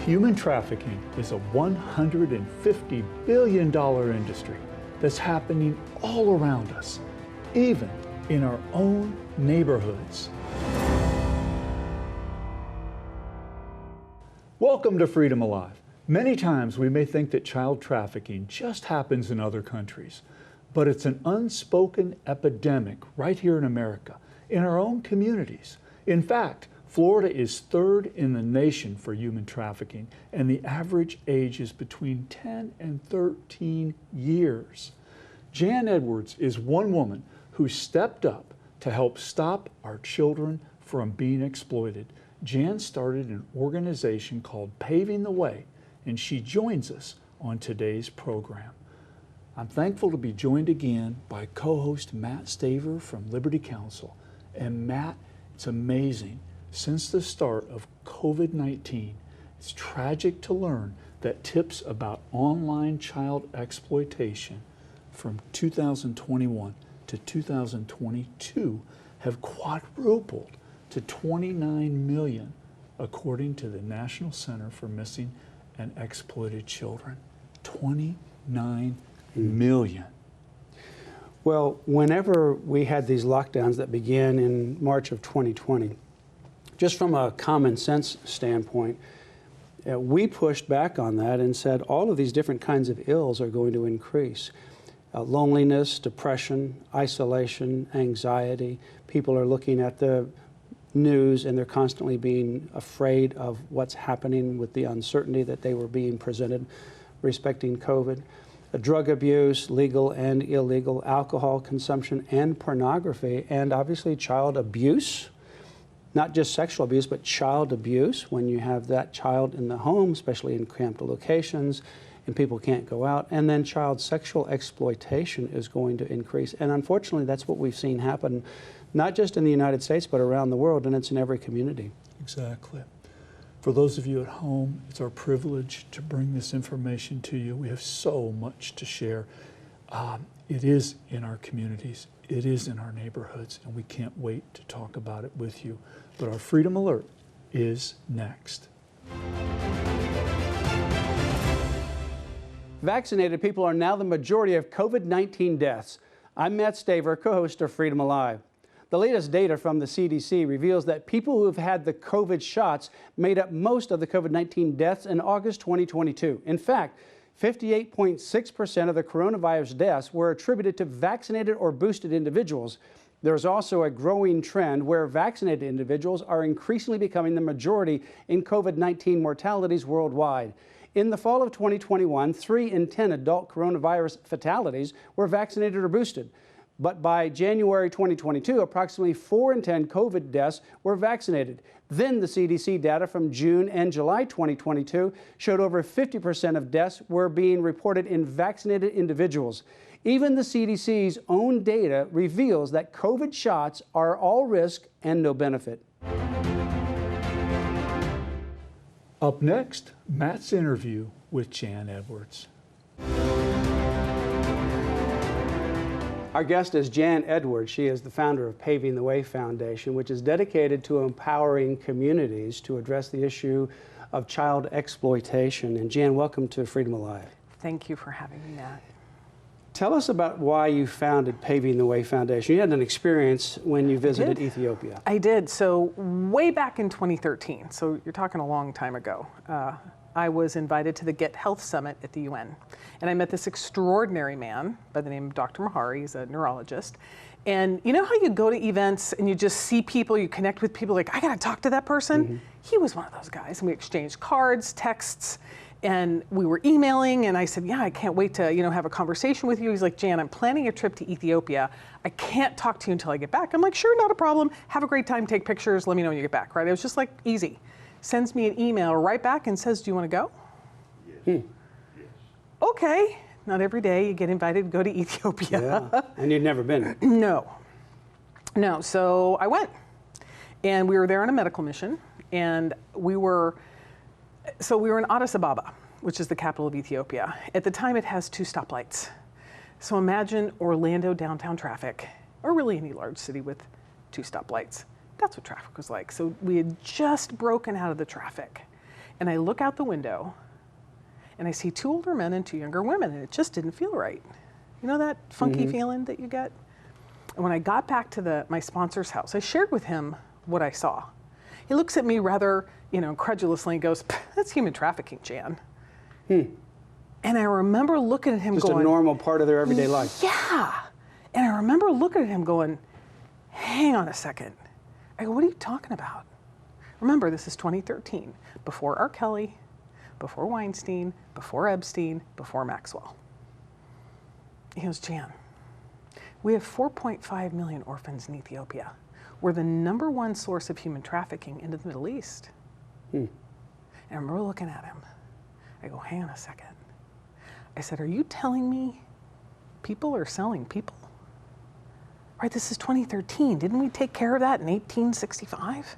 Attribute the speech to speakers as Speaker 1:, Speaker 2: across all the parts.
Speaker 1: Human trafficking is a $150 billion industry that's happening all around us, even in our own neighborhoods. Welcome to Freedom Alive. Many times we may think that child trafficking just happens in other countries, but it's an unspoken epidemic right here in America, in our own communities. In fact, Florida is third in the nation for human trafficking, and the average age is between 10 and 13 years. Jan Edwards is one woman who stepped up to help stop our children from being exploited. Jan started an organization called Paving the Way, and she joins us on today's program. I'm thankful to be joined again by co-host Matt Staver from Liberty Counsel. And Matt, it's amazing. Since the start of COVID-19, it's tragic to learn that tips about online child exploitation from 2021 to 2022 have quadrupled to 29 million, according to the National Center for Missing and Exploited Children. 29 million.
Speaker 2: Well, whenever we had these lockdowns that began in March of 2020, just from a common sense standpoint, we pushed back on that and said all of these different kinds of ills are going to increase. Loneliness, depression, isolation, anxiety. People are looking at the news and they're constantly being afraid of what's happening with the uncertainty that they were being presented respecting COVID. Drug abuse, legal and illegal, alcohol consumption and pornography, and obviously child abuse. Not just sexual abuse, but child abuse, when you have that child in the home, especially in cramped locations, and people can't go out. And then child sexual exploitation is going to increase. And unfortunately, that's what we've seen happen, not just in the United States, but around the world, and it's in every community.
Speaker 1: Exactly. For those of you at home, it's our privilege to bring this information to you. We have so much to share. It is in our communities. It is in our neighborhoods, and we can't wait to talk about it with you. But our Freedom Alert is next.
Speaker 2: Vaccinated people are now the majority of COVID-19 deaths. I'm Matt Staver, co-host of Freedom Alive. The latest data from the CDC reveals that people who have had the COVID shots made up most of the COVID-19 deaths in August 2022. In fact, 58.6% of the coronavirus deaths were attributed to vaccinated or boosted individuals. There's also a growing trend where vaccinated individuals are increasingly becoming the majority in COVID-19 mortalities worldwide. In the fall of 2021, 3 in 10 adult coronavirus fatalities were vaccinated or boosted. But by January 2022, approximately 4 in 10 COVID deaths were vaccinated. Then the CDC data from June and July 2022 showed over 50% of deaths were being reported in vaccinated individuals. Even the CDC's own data reveals that COVID shots are all risk and no benefit.
Speaker 1: Up next, Matt's interview with Jan Edwards.
Speaker 2: Our guest is Jan Edwards. She is the founder of Paving the Way Foundation, which is dedicated to empowering communities to address the issue of child exploitation. And Jan, welcome to Freedom Alive.
Speaker 3: Thank you for having me, Matt.
Speaker 2: Tell us about why you founded Paving the Way Foundation. You had an experience when you visited Ethiopia.
Speaker 3: I did. So way back in 2013, so you're talking a long time ago, I was invited to the Get Health Summit at the UN. And I met this extraordinary man by the name of Dr. Mahari. He's a neurologist. And you know how you go to events and you just see people, you connect with people, like, I gotta talk to that person? Mm-hmm. He was one of those guys. And we exchanged cards, texts, and we were emailing, and I said, yeah, I can't wait to have a conversation with you. He's like, Jan, I'm planning a trip to Ethiopia. I can't talk to you until I get back. I'm like, sure, not a problem. Have a great time, take pictures, let me know when you get back, right? It was just like easy. Sends me an email right back and says, do you want to go?
Speaker 4: Yes. Yes.
Speaker 3: Okay. Not every day you get invited to go to Ethiopia.
Speaker 2: Yeah. And you'd never been?
Speaker 3: No. So I went. And we were there on a medical mission. And we were in Addis Ababa, which is the capital of Ethiopia. At the time, it has 2 stoplights. So imagine Orlando downtown traffic, or really any large city with 2 stoplights. That's what traffic was like. So we had just broken out of the traffic. And I look out the window and I see 2 older men and 2 younger women, and it just didn't feel right. You know that funky feeling that you get? And when I got back to my sponsor's house, I shared with him what I saw. He looks at me rather, incredulously and goes, "That's human trafficking, Jan." And I remember looking at him
Speaker 2: Just
Speaker 3: going,
Speaker 2: a normal part of their everyday life.
Speaker 3: yeah. And I remember looking at him going, hang on a second. I go, what are you talking about? Remember, this is 2013, before R. Kelly, before Weinstein, before Epstein, before Maxwell. He goes, Jan, we have 4.5 million orphans in Ethiopia. We're the #1 source of human trafficking into the Middle East. And I remember looking at him. I go, hang on a second. I said, are you telling me people are selling people? Right, this is 2013. Didn't we take care of that in 1865?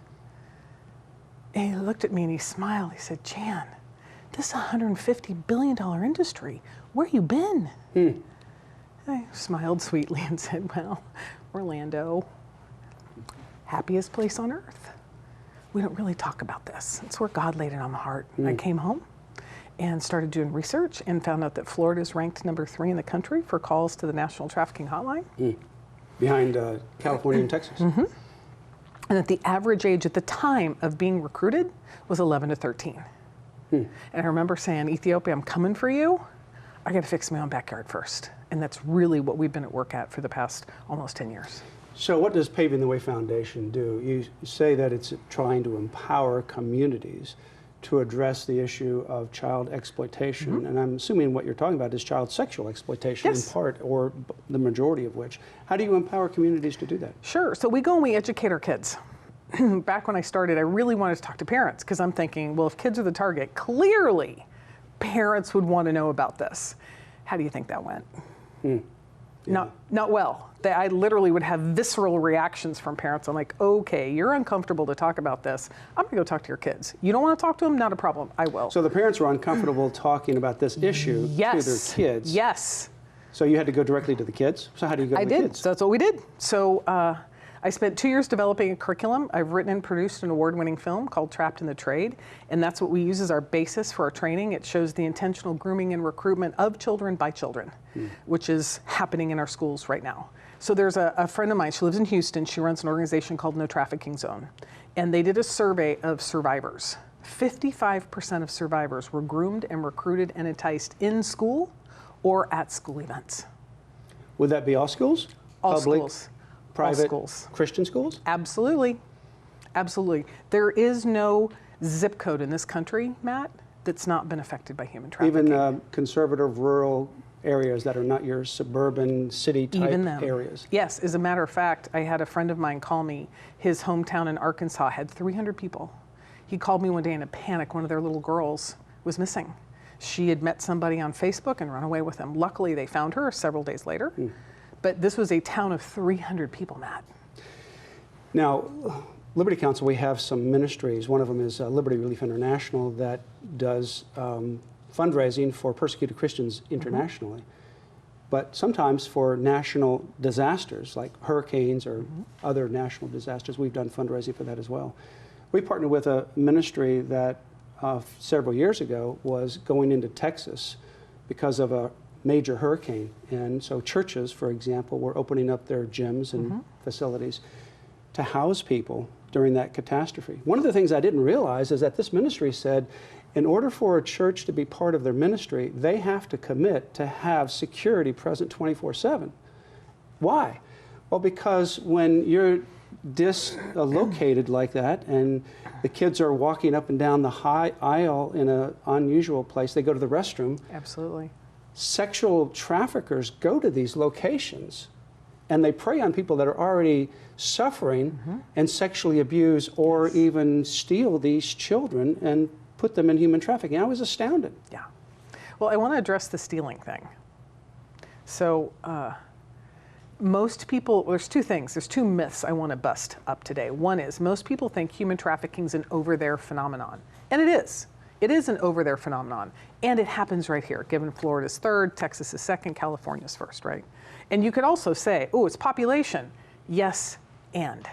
Speaker 3: And he looked at me and he smiled. He said, Jan, this is a $150 billion industry. Where you been? I smiled sweetly and said, well, Orlando, happiest place on earth. We don't really talk about this. It's where God laid it on my heart. I came home and started doing research and found out that Florida is ranked #3 in the country for calls to the National Trafficking Hotline.
Speaker 2: Behind California and Texas.
Speaker 3: And that the average age at the time of being recruited was 11 to 13. And I remember saying, Ethiopia, I'm coming for you. I got to fix my own backyard first. And that's really what we've been at work at for the past almost 10 years.
Speaker 2: So what does Paving the Way Foundation do? You say that it's trying to empower communities to address the issue of child exploitation. And I'm assuming what you're talking about is child sexual exploitation in part, or the majority of which. How do you empower communities to do that?
Speaker 3: Sure. So we go and we educate our kids. Back when I started, I really wanted to talk to parents because I'm thinking, well, if kids are the target, clearly parents would want to know about this. How do you think that went? Not well. I literally would have visceral reactions from parents. I'm like, okay, you're uncomfortable to talk about this. I'm going to go talk to your kids. You don't want to talk to them? Not a problem. I will.
Speaker 2: So the parents were uncomfortable talking about this issue to their kids.
Speaker 3: Yes.
Speaker 2: So you had to go directly to the kids? So how do you go to the kids?
Speaker 3: So that's what we did. So I spent 2 years developing a curriculum. I've written and produced an award-winning film called Trapped in the Trade, and that's what we use as our basis for our training. It shows the intentional grooming and recruitment of children by children, which is happening in our schools right now. So there's a friend of mine, she lives in Houston, she runs an organization called No Trafficking Zone, and they did a survey of survivors. 55% of survivors were groomed and recruited and enticed in school or at school events.
Speaker 2: Would that be all schools?
Speaker 3: All
Speaker 2: Public,
Speaker 3: schools.
Speaker 2: private,
Speaker 3: All schools.
Speaker 2: Christian schools?
Speaker 3: Absolutely. Absolutely. There is no zip code in this country, Matt, that's not been affected by human trafficking.
Speaker 2: Even conservative rural areas that are not your suburban city type areas?
Speaker 3: Yes. As a matter of fact, I had a friend of mine call me. His hometown in Arkansas had 300 people. He called me one day in a panic. One of their little girls was missing. She had met somebody on Facebook and run away with him. Luckily, they found her several days later. But this was a town of 300 people, Matt.
Speaker 2: Now, Liberty Counsel, we have some ministries. One of them is Liberty Relief International that does fundraising for persecuted Christians internationally. But sometimes for national disasters like hurricanes or other national disasters, we've done fundraising for that as well. We partnered with a ministry that several years ago was going into Texas because of a major hurricane. And so churches, for example, were opening up their gyms and facilities to house people during that catastrophe. One of the things I didn't realize is that this ministry said, in order for a church to be part of their ministry, they have to commit to have security present 24/7. Why? Well, because when you're dislocated like that and the kids are walking up and down the high aisle in an unusual place, they go to the restroom.
Speaker 3: Absolutely.
Speaker 2: Sexual traffickers go to these locations and they prey on people that are already suffering and sexually abuse or even steal these children and put them in human trafficking. I was astounded.
Speaker 3: Yeah. Well, I want to address the stealing thing. So most people, there's 2 things. There's 2 myths I want to bust up today. One is most people think human trafficking is an over-there phenomenon. And it is. It is an over-there phenomenon. And it happens right here, given Florida's 3rd, Texas is 2nd, California's 1st, right? And you could also say, oh, it's population. Yes, and.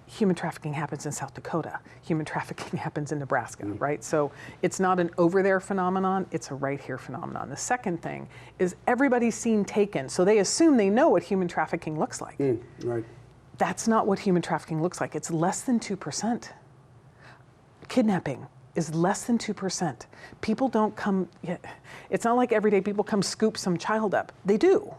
Speaker 3: human trafficking happens in South Dakota. Human trafficking happens in Nebraska, right? So it's not an over there phenomenon, it's a right here phenomenon. The second thing is everybody's seen Taken, so they assume they know what human trafficking looks like.
Speaker 2: Right.
Speaker 3: That's not what human trafficking looks like. It's less than 2%. Kidnapping is less than 2%. People don't come, it's not like everyday people come scoop some child up. They do.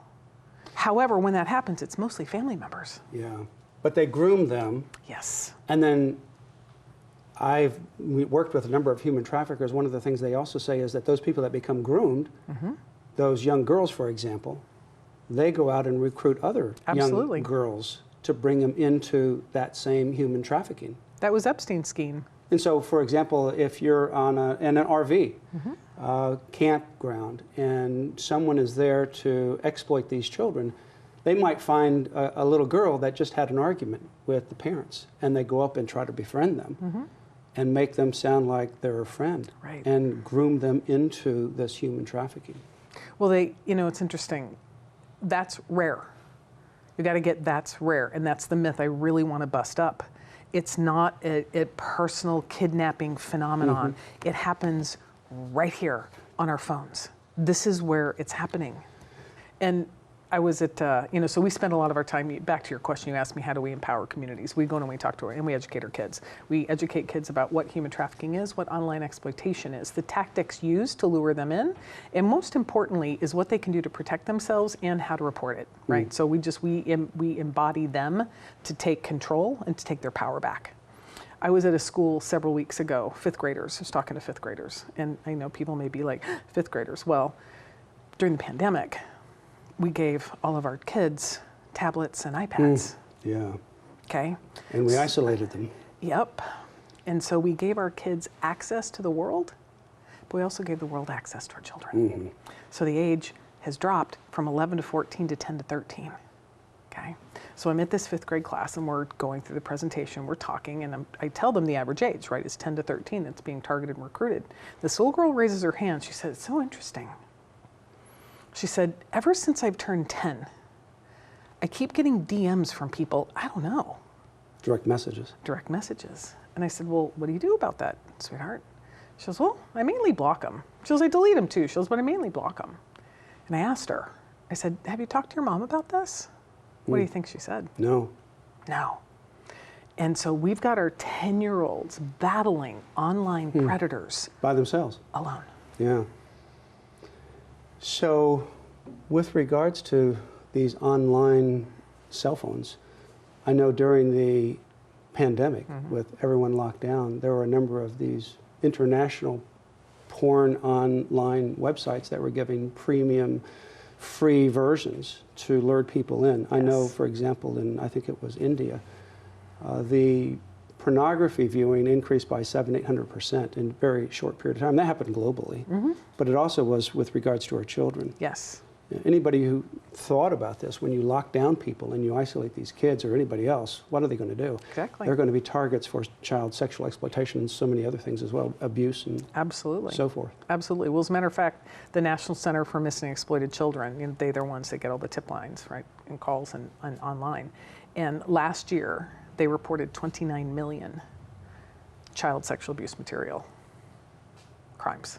Speaker 3: However, when that happens, it's mostly family members.
Speaker 2: Yeah. But they groom them.
Speaker 3: Yes.
Speaker 2: And then we worked with a number of human traffickers. One of the things they also say is that those people that become groomed, those young girls, for example, they go out and recruit other young girls to bring them into that same human trafficking.
Speaker 3: That was Epstein's scheme.
Speaker 2: And so, for example, if you're in an RV campground and someone is there to exploit these children, they might find a little girl that just had an argument with the parents, and they go up and try to befriend them and make them sound like they're a friend and groom them into this human trafficking.
Speaker 3: Well, it's interesting. That's rare. You got to get that's rare, and that's the myth I really want to bust up. It's not a personal kidnapping phenomenon. It happens right here on our phones. This is where it's happening. And I was at, so we spend a lot of our time, back to your question, you asked me, how do we empower communities? We go and we talk to and we educate our kids. We educate kids about what human trafficking is, what online exploitation is, the tactics used to lure them in, and most importantly is what they can do to protect themselves and how to report it, right? So we embody them to take control and to take their power back. I was at a school several weeks ago, fifth graders, I was talking to fifth graders, and I know people may be like, fifth graders. Well, during the pandemic, we gave all of our kids tablets and iPads.
Speaker 2: Yeah.
Speaker 3: Okay.
Speaker 2: And we isolated them.
Speaker 3: Yep. And so we gave our kids access to the world, but we also gave the world access to our children. So the age has dropped from 11 to 14 to 10 to 13. Okay. So I'm at this fifth grade class and we're going through the presentation, we're talking, and I tell them the average age, right, is 10 to 13 that's being targeted and recruited. This little girl raises her hand, she said, it's so interesting. She said, ever since I've turned 10, I keep getting DMs from people, I don't know.
Speaker 2: Direct messages.
Speaker 3: Direct messages. And I said, well, what do you do about that, sweetheart? She goes, well, I mainly block them. She goes, I delete them too. She goes, but I mainly block them. And I asked her, I said, have you talked to your mom about this? What do you think she said?
Speaker 2: No.
Speaker 3: No. And so we've got our 10-year-olds battling online predators.
Speaker 2: By themselves.
Speaker 3: Alone.
Speaker 2: Yeah. So, with regards to these online cell phones, I know during the pandemic, with everyone locked down, there were a number of these international porn online websites that were giving premium free versions to lure people in. I know, for example, in, I think it was India, the pornography viewing increased by 700-800% in a very short period of time. That happened globally, but it also was with regards to our children.
Speaker 3: Yes.
Speaker 2: Anybody who thought about this, when you lock down people and you isolate these kids or anybody else, what are they going to do?
Speaker 3: Exactly.
Speaker 2: They're going to be targets for child sexual exploitation and so many other things as well, abuse and so forth.
Speaker 3: Absolutely. Well, as a matter of fact, the National Center for Missing and Exploited Children, they're the ones that get all the tip lines, right, and calls and online. And last year, they reported 29 million child sexual abuse material crimes.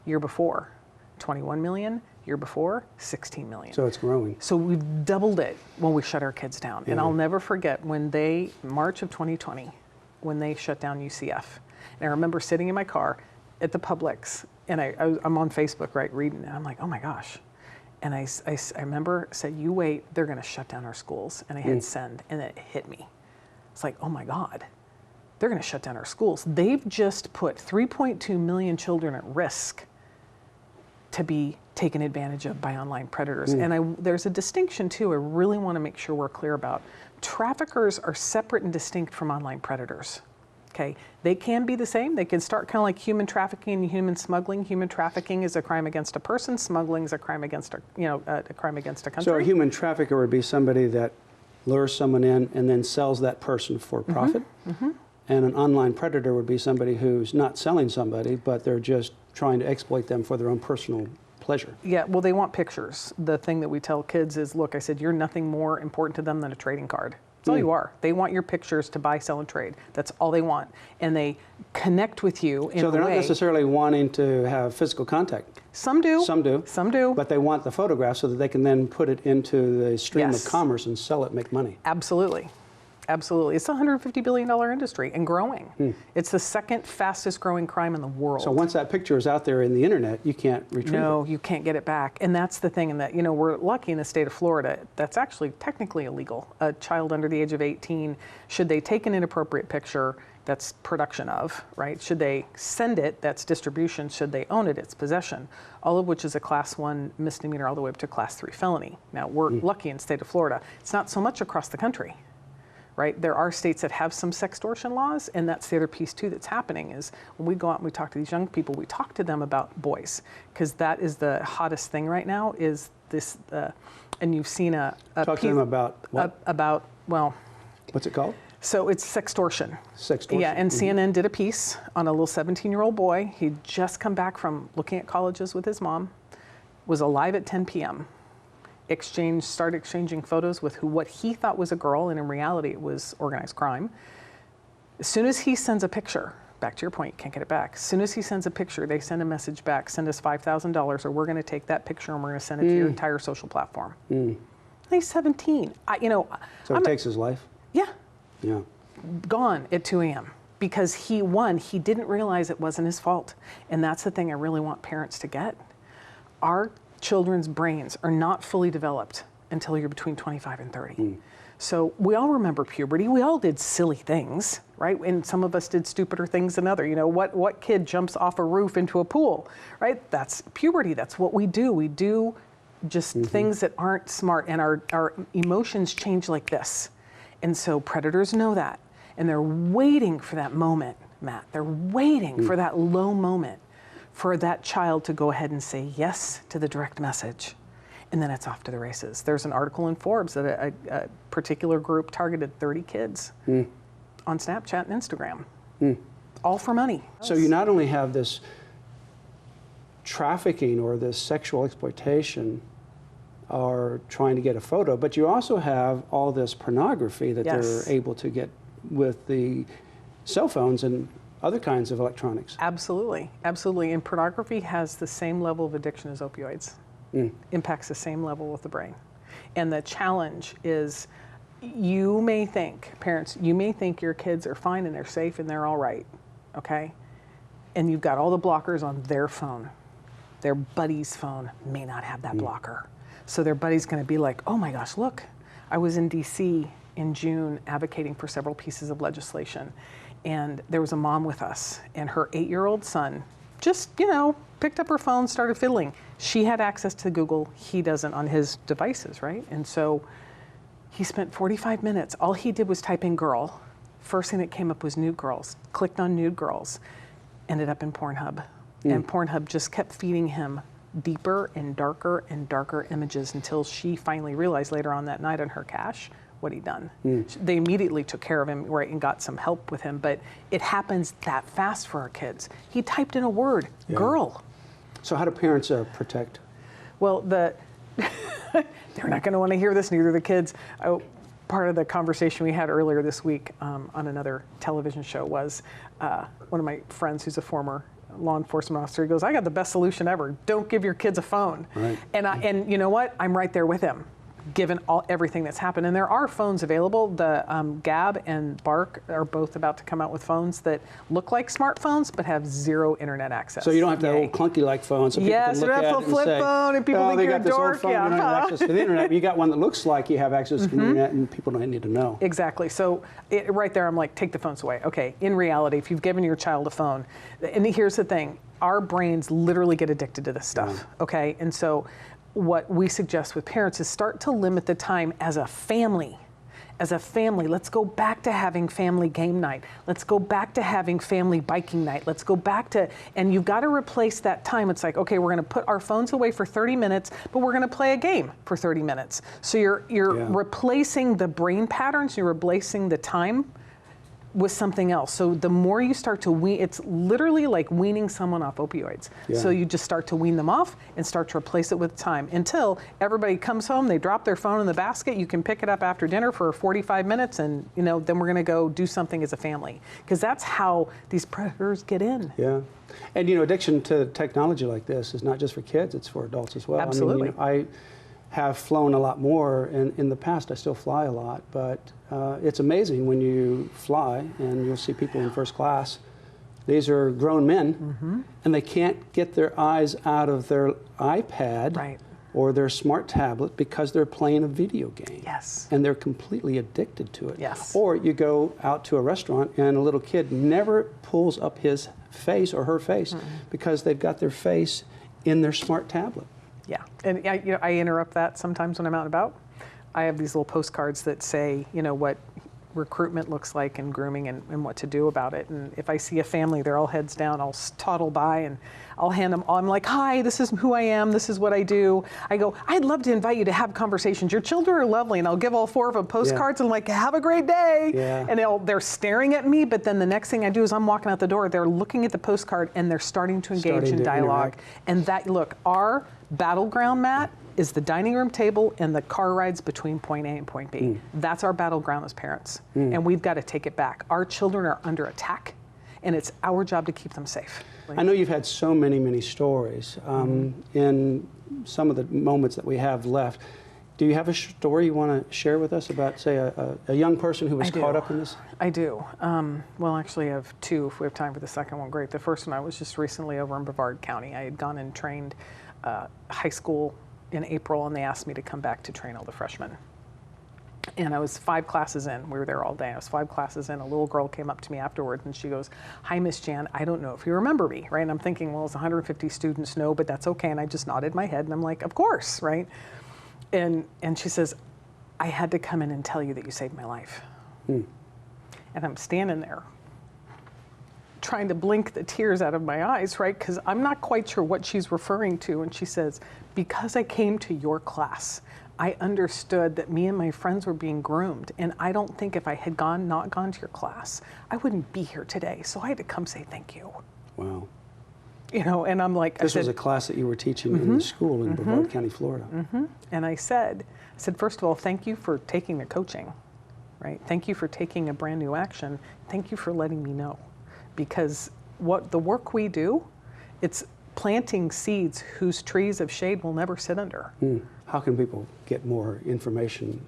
Speaker 3: Year before, 21 million. Year before, 16 million.
Speaker 2: So it's growing.
Speaker 3: So we've doubled it when we shut our kids down. And I'll never forget when March of 2020, when they shut down UCF. And I remember sitting in my car at the Publix, and I'm on Facebook, right, reading, and I'm like, oh my gosh. And I remember said, you wait, they're going to shut down our schools. And I hit send, and it hit me. It's like, oh my God, they're going to shut down our schools. They've just put 3.2 million children at risk to be taken advantage of by online predators. And there's a distinction too I really want to make sure we're clear about. Traffickers are separate and distinct from online predators. Okay, they can be the same. They can start kind of like human trafficking and human smuggling. Human trafficking is a crime against a person. Smuggling is a crime against a crime against a country.
Speaker 2: So a human trafficker would be somebody that lures someone in and then sells that person for profit. And an online predator would be somebody who's not selling somebody, but they're just trying to exploit them for their own personal pleasure.
Speaker 3: Yeah, well, they want pictures. The thing that we tell kids is, look, I said, you're nothing more important to them than a trading card. That's all you are. They want your pictures to buy, sell, and trade. That's all they want. And they connect with you in a way.
Speaker 2: So they're not necessarily wanting to have physical contact.
Speaker 3: Some do.
Speaker 2: Some do.
Speaker 3: Some do.
Speaker 2: But they want the photograph so that they can then put it into the stream
Speaker 3: Yes.
Speaker 2: of commerce and sell it, make money.
Speaker 3: Absolutely. Absolutely. It's a $150 billion industry and growing. It's the second fastest growing crime in the world.
Speaker 2: So once that picture is out there in the internet, you can't retrieve it.
Speaker 3: No, you can't get it back. And that's the thing, in that, we're lucky in the state of Florida. That's actually technically illegal. A child under the age of 18, should they take an inappropriate picture, that's production of, right? Should they send it, that's distribution. Should they own it, it's possession. All of which is a class 1 misdemeanor all the way up to class 3 felony. Now, we're lucky in the state of Florida. It's not so much across the country. Right? There are states that have some sextortion laws, and that's the other piece too that's happening is when we go out and we talk to these young people, we talk to them about boys, because that is the hottest thing right now is this, and you've seen a
Speaker 2: Talk to them about what?
Speaker 3: Well,
Speaker 2: What's it called?
Speaker 3: so it's sextortion.
Speaker 2: Sextortion.
Speaker 3: Yeah, and CNN did a piece on a little 17-year-old boy. He'd just come back from looking at colleges with his mom, was alive at 10 p.m., started exchanging photos with what he thought was a girl, and in reality it was organized crime. As soon as he sends a picture, back to your point, you can't get it back. As soon as he sends a picture, they send a message back, send us $5,000 or we're going to take that picture and we're going to send it to your entire social platform. He's 17.
Speaker 2: So it takes his life?
Speaker 3: Yeah,
Speaker 2: Yeah.
Speaker 3: gone at 2 a.m. because he didn't realize it wasn't his fault. And that's the thing I really want parents to get. Our children's brains are not fully developed until you're between 25 and 30. So we all remember puberty. We all did silly things, right? And some of us did stupider things than others. What kid jumps off a roof into a pool, right? That's puberty. That's what we do. We do just things that aren't smart, and our emotions change like this. And so predators know that, and they're waiting for that moment, Matt. They're waiting for that low moment for that child to go ahead and say yes to the direct message. And then it's off to the races. There's an article in Forbes that a particular group targeted 30 kids on Snapchat and Instagram, all for money.
Speaker 2: So you not only have this trafficking or this sexual exploitation or trying to get a photo, but you also have all this pornography that they're able to get with the cell phones and other kinds of electronics.
Speaker 3: Absolutely, absolutely. And pornography has the same level of addiction as opioids. Impacts the same level with the brain. And the challenge is, parents, you may think your kids are fine and they're safe and they're all right, okay? And you've got all the blockers on their phone. Their buddy's phone may not have that blocker. So their buddy's gonna be like, oh my gosh, look, I was in DC in June advocating for several pieces of legislation. And there was a mom with us, and her 8-year-old son just, picked up her phone, started fiddling. She had access to Google. He doesn't on his devices, right? And so he spent 45 minutes. All he did was type in girl. First thing that came up was nude girls. Clicked on nude girls. Ended up in Pornhub. And Pornhub just kept feeding him deeper and darker images until she finally realized later on that night on her cache what he'd done. They immediately took care of him, right, and got some help with him, but it happens that fast for our kids. He typed in a word, girl.
Speaker 2: So how do parents protect?
Speaker 3: Well, they're not going to want to hear this, neither the kids. Part of the conversation we had earlier this week on another television show was one of my friends who's a former law enforcement officer. He goes, I got the best solution ever. Don't give your kids a phone.
Speaker 2: Right.
Speaker 3: And you know what? I'm right there with him, given everything that's happened. And there are phones available. The Gab and Bark are both about to come out with phones that look like smartphones but have zero internet access.
Speaker 2: So you don't have to have a clunky like phone, so people can look at it and
Speaker 3: flip
Speaker 2: say,
Speaker 3: phone and people think
Speaker 2: they
Speaker 3: you're
Speaker 2: got
Speaker 3: a
Speaker 2: this old
Speaker 3: dork.
Speaker 2: phone, you don't have access to the internet. You got one that looks like you have access to the internet, and people don't need to know.
Speaker 3: Exactly. So right there, I'm like, take the phones away. Okay, in reality, if you've given your child a phone, and here's the thing, our brains literally get addicted to this stuff, okay? And so what we suggest with parents is start to limit the time as a family. As a family, let's go back to having family game night. Let's go back to having family biking night. Let's go back to, and you've got to replace that time. It's like, okay, we're going to put our phones away for 30 minutes, but we're going to play a game for 30 minutes. So you're replacing the brain patterns, you're replacing the time with something else. So the more you start to wean, it's literally like weaning someone off opioids.
Speaker 2: Yeah.
Speaker 3: So you just start to wean them off and start to replace it with time until everybody comes home, they drop their phone in the basket, you can pick it up after dinner for 45 minutes and then we're gonna go do something as a family. Because that's how these predators get in.
Speaker 2: Yeah. And addiction to technology like this is not just for kids, it's for adults as well.
Speaker 3: Absolutely.
Speaker 2: I mean, I have flown a lot more in the past. I still fly a lot, but it's amazing when you fly and you'll see people in first class. These are grown men, and they can't get their eyes out of their iPad or their smart tablet because they're playing a video game.
Speaker 3: Yes.
Speaker 2: And they're completely addicted to it.
Speaker 3: Yes.
Speaker 2: Or you go out to a restaurant and a little kid never pulls up his face or her face because they've got their face in their smart tablet.
Speaker 3: Yeah, and I interrupt that sometimes when I'm out and about. I have these little postcards that say, what recruitment looks like and grooming and what to do about it. And if I see a family, they're all heads down, I'll toddle by and I'll hand them all. I'm like, hi, this is who I am. This is what I do. I go, I'd love to invite you to have conversations. Your children are lovely. And I'll give all 4 of them postcards and I'm like, have a great day.
Speaker 2: Yeah.
Speaker 3: And they're staring at me. But then the next thing I do is I'm walking out the door. They're looking at the postcard and they're starting to engage in dialogue. And our battleground, Matt, is the dining room table and the car rides between point A and point B. That's our battleground as parents. And we've got to take it back. Our children are under attack, and it's our job to keep them safe.
Speaker 2: I know you've had so many stories. In some of the moments that we have left, do you have a story you want to share with us about, say, a young person who was caught up in this?
Speaker 3: I do. Well, actually, I have 2. If we have time for the second one, great. The first one, I was just recently over in Brevard County. I had gone and trained high school in April, and they asked me to come back to train all the freshmen. And I was 5 classes in. We were there all day. I was 5 classes in. A little girl came up to me afterwards, and she goes, hi, Miss Jan, I don't know if you remember me, right? And I'm thinking, well, it's 150 students, no, but that's okay. And I just nodded my head, and I'm like, of course, right? And she says, I had to come in and tell you that you saved my life. And I'm standing there trying to blink the tears out of my eyes, right? Because I'm not quite sure what she's referring to. And she says, because I came to your class, I understood that me and my friends were being groomed. And I don't think if I had not gone to your class, I wouldn't be here today. So I had to come say thank you.
Speaker 2: Wow.
Speaker 3: And I'm like,
Speaker 2: this was a class that you were teaching in the school in Brevard County, Florida.
Speaker 3: And I said, first of all, thank you for taking the coaching, right? Thank you for taking a brand new action. Thank you for letting me know. Because what the work we do, it's planting seeds whose trees of shade will never sit under.
Speaker 2: How can people get more information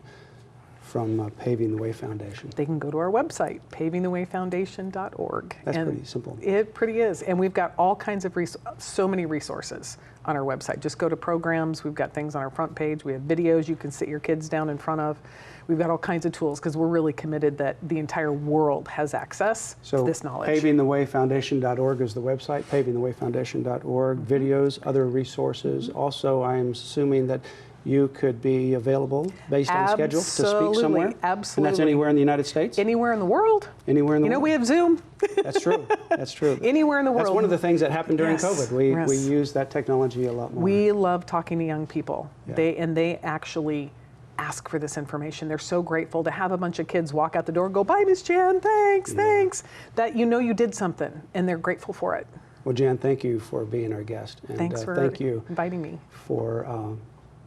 Speaker 2: from Paving the Way Foundation?
Speaker 3: They can go to our website, pavingthewayfoundation.org.
Speaker 2: That's pretty simple.
Speaker 3: It pretty is. And we've got all kinds of so many resources on our website. Just go to programs. We've got things on our front page. We have videos you can sit your kids down in front of. We've got all kinds of tools because we're really committed that the entire world has access to this knowledge.
Speaker 2: Pavingthewayfoundation.org is the website, pavingthewayfoundation.org, videos, other resources. Also, I'm assuming that you could be available based on schedule to speak somewhere?
Speaker 3: Absolutely.
Speaker 2: And that's anywhere in the United States?
Speaker 3: Anywhere in the world.
Speaker 2: Anywhere in the world?
Speaker 3: We have Zoom.
Speaker 2: That's true. That's true.
Speaker 3: Anywhere in the world.
Speaker 2: That's one of the things that happened during COVID. We used that technology a lot more.
Speaker 3: We love talking to young people.
Speaker 2: Yeah.
Speaker 3: They actually ask for this information. They're so grateful to have a bunch of kids walk out the door and go, bye, Miss Jan, thanks, thanks. That you did something, and they're grateful for it.
Speaker 2: Well, Jan, thank you for being our guest. And
Speaker 3: thanks for
Speaker 2: thank you
Speaker 3: inviting me.
Speaker 2: For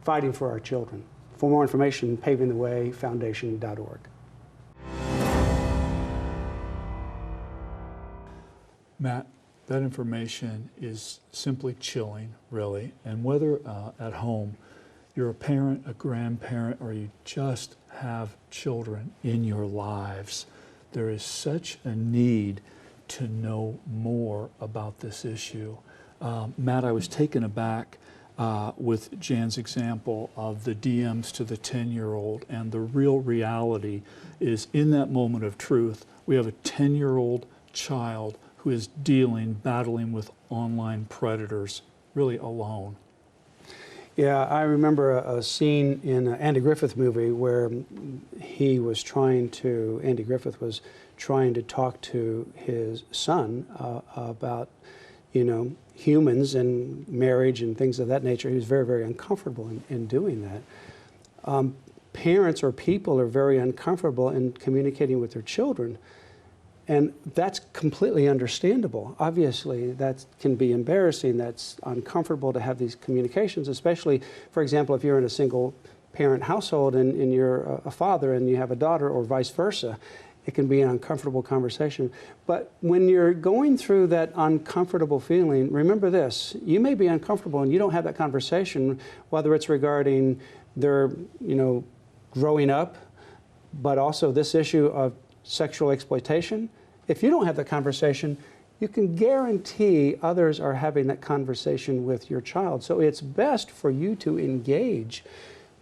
Speaker 2: fighting for our children. For more information, pavingthewayfoundation.org.
Speaker 1: Matt, that information is simply chilling, really. And whether at home you're a parent, a grandparent, or you just have children in your lives, there is such a need to know more about this issue. Matt, I was taken aback with Jan's example of the DMs to the 10-year-old, and the real reality is in that moment of truth, we have a 10-year-old child who is battling with online predators, really alone.
Speaker 2: Yeah, I remember a scene in an Andy Griffith movie where Andy Griffith was trying to talk to his son about, humans and marriage and things of that nature. He was very, very uncomfortable in doing that. Parents or people are very uncomfortable in communicating with their children. And that's completely understandable. Obviously, that can be embarrassing. That's uncomfortable to have these communications, especially, for example, if you're in a single parent household and you're a father and you have a daughter, or vice versa. It can be an uncomfortable conversation. But when you're going through that uncomfortable feeling, remember this: you may be uncomfortable and you don't have that conversation, whether it's regarding their, growing up, but also this issue of sexual exploitation. If you don't have that conversation, you can guarantee others are having that conversation with your child. So it's best for you to engage,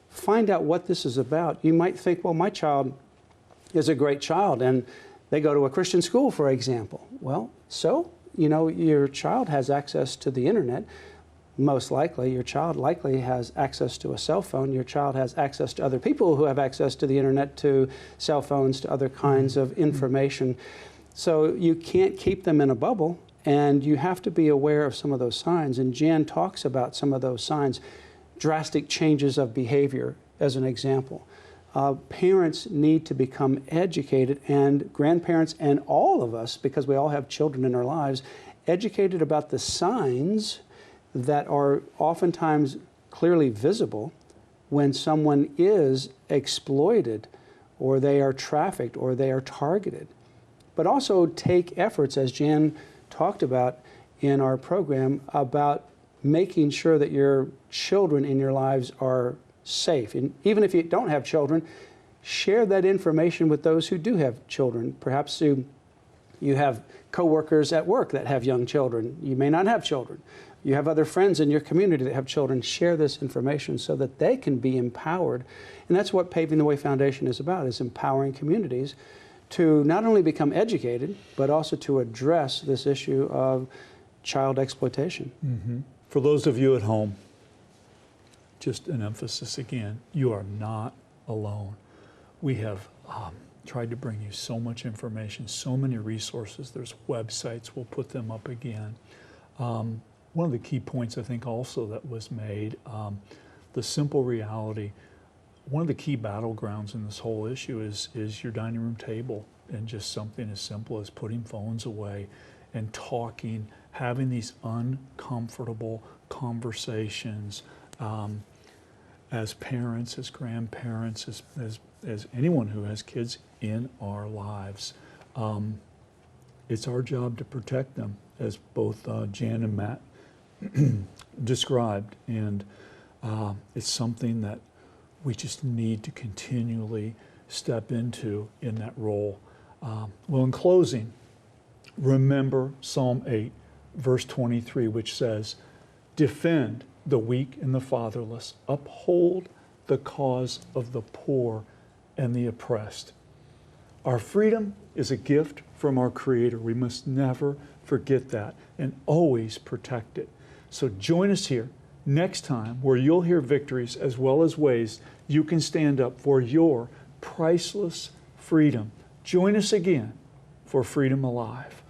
Speaker 2: find out what this is about. You might think, well, my child is a great child and they go to a Christian school, for example. Well, so, your child has access to the internet. Most likely, your child likely has access to a cell phone. Your child has access to other people who have access to the internet, to cell phones, to other kinds of information. So you can't keep them in a bubble, and you have to be aware of some of those signs. And Jan talks about some of those signs, drastic changes of behavior, as an example. Parents need to become educated, and grandparents and all of us, because we all have children in our lives, educated about the signs that are oftentimes clearly visible when someone is exploited, or they are trafficked, or they are targeted. But also take efforts, as Jan talked about in our program, about making sure that your children in your lives are safe. And even if you don't have children, share that information with those who do have children. Perhaps you have coworkers at work that have young children. You may not have children. You have other friends in your community that have children. Share this information so that they can be empowered. And that's what Paving the Way Foundation is about, is empowering communities to not only become educated, but also to address this issue of child exploitation.
Speaker 1: Mm-hmm. For those of you at home, just an emphasis again, you are not alone. We have tried to bring you so much information, so many resources. There's websites, we'll put them up again. One of the key points I think also that was made, the simple reality, one of the key battlegrounds in this whole issue is your dining room table, and just something as simple as putting phones away and talking, having these uncomfortable conversations as parents, as grandparents, as anyone who has kids in our lives. It's our job to protect them, as both Jan and Matt described, and it's something that we just need to continually step into in that role. Well, in closing, remember Psalm 8, verse 23, which says, "Defend the weak and the fatherless, uphold the cause of the poor and the oppressed." Our freedom is a gift from our Creator. We must never forget that and always protect it. So join us here next time, where you'll hear victories as well as ways you can stand up for your priceless freedom. Join us again for Freedom Alive.